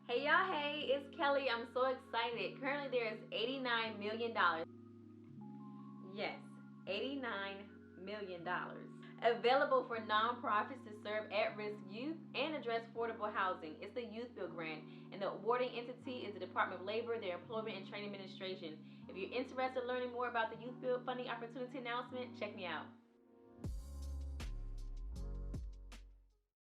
Hey y'all, hey, it's Kelly. I'm so excited. Currently there is $89 million. Yes, $89 million available for nonprofits to serve at-risk youth and address affordable housing. It's the Youth Bill Grant, and the awarding entity is the Department of Labor, their Employment and Training Administration. If you're interested in learning more about the Youth Bill funding opportunity announcement, check me out.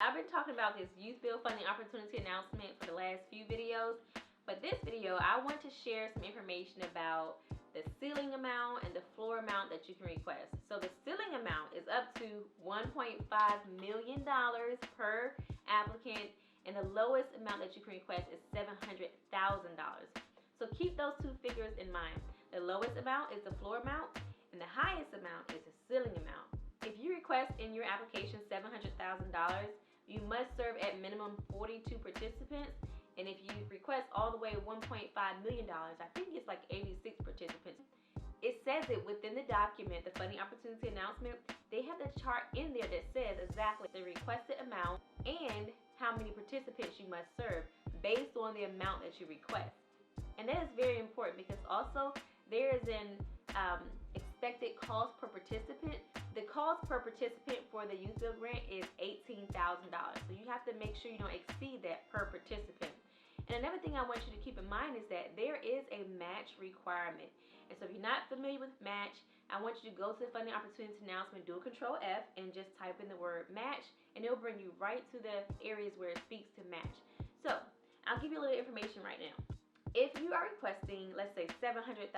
I've been talking about this Youth Bill funding opportunity announcement for the last few videos, but this video I want to share some information about the ceiling amount and the floor amount that you can request. So the ceiling amount is up to $1.5 million per applicant, and the lowest amount that you can request is $700,000. So keep those two figures in mind. The lowest amount is the floor amount, and the highest amount is the ceiling amount. If you request in your application $700,000, you must serve at minimum 42 participants, and if you request all the way $1.5 million, I think it's like 86 participants. It says it within the document, the funding opportunity announcement. They have the chart in there that says exactly the requested amount and how many participants you must serve based on the amount that you request. And that is very important because also there is an expected cost per participant. The cost per participant for the Youth Bill Grant is $18,000. So you have to make sure you don't exceed that per participant. And another thing I want you to keep in mind is that there is a match requirement. And so if you're not familiar with match, I want you to go to the funding opportunity announcement, do a Control F, and just type in the word match, and it'll bring you right to the areas where it speaks to match. So I'll give you a little information right now. If you are requesting, let's say $700,000,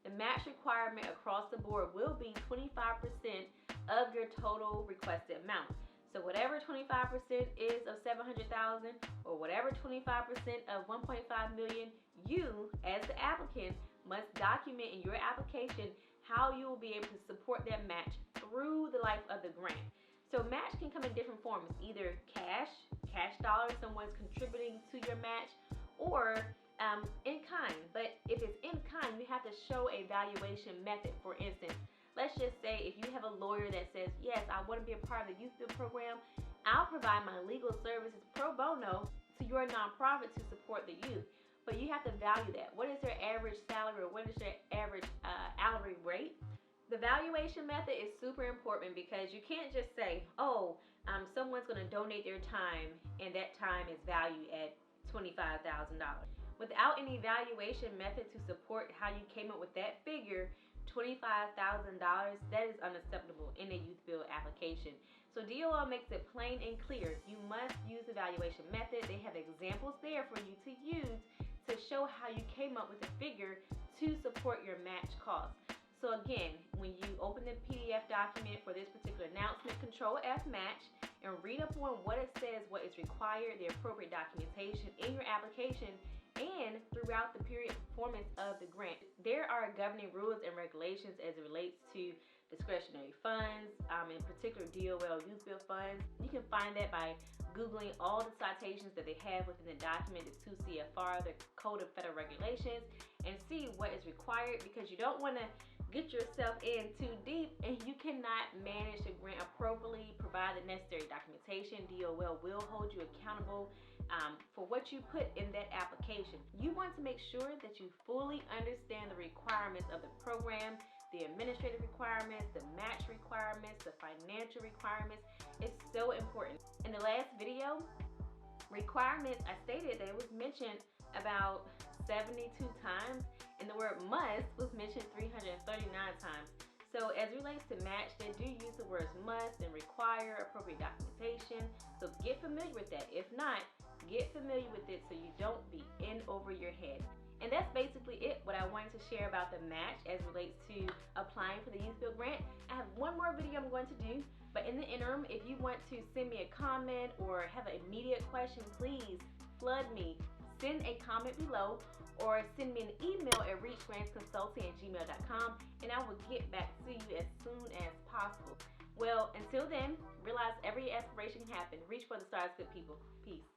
the match requirement across the board will be 25% of your total requested amount. So whatever 25% is of $700,000 or whatever 25% of $1.5 million, you as the applicant must document in your application how you will be able to support that match through the life of the grant. So match can come in different forms, either cash dollars, someone's contributing to your match, or in kind. But if it's in kind, you have to show a valuation method. For instance, let's just say if you have a lawyer that says, yes, I want to be a part of the Youth Bill program, I'll provide my legal services pro bono to your nonprofit to support the youth. But you have to value that. What is their average salary, or what is their average hourly rate? The valuation method is super important because you can't just say, oh, someone's going to donate their time and that time is valued at $25,000. Without any valuation method to support how you came up with that figure, $25,000, that is unacceptable in a Youth Bill application. So DOL makes it plain and clear. You must use the valuation method. They have examples there for you to use to show how you came up with a figure to support your match cost. So again, when you open the PDF document for this particular announcement, Control F match, and read up on what it says, what is required, the appropriate documentation in your application, and throughout the period of performance of the grant. There are governing rules and regulations as it relates to discretionary funds, in particular DOL Youth Bill funds. You can find that by Googling all the citations that they have within the document, the 2 CFR, the Code of Federal Regulations, and see what is required, because you don't want to get yourself in too deep and you cannot manage the grant appropriately, provide the necessary documentation. DOL will hold you accountable for what you put in that application. You want to make sure that you fully understand the requirements of the program, the administrative requirements, the match requirements, the financial requirements. It's so important. In the last video, requirements, I stated that it was mentioned about 72 times, and the word must was mentioned 339 times. So as it relates to match, they do use the words must and require, appropriate documentation. So get familiar with that. If not, get familiar with it so you don't be in over your head. And that's basically it, what I wanted to share about the match as it relates to applying for the Youth Bill Grant. I have one more video I'm going to do, but in the interim, if you want to send me a comment or have an immediate question, please flood me. Send a comment below or send me an email at reachgrantsconsulting@gmail.com, and I will get back to you as soon as possible. Well, until then, realize every aspiration can happen. Reach for the stars, good people. Peace.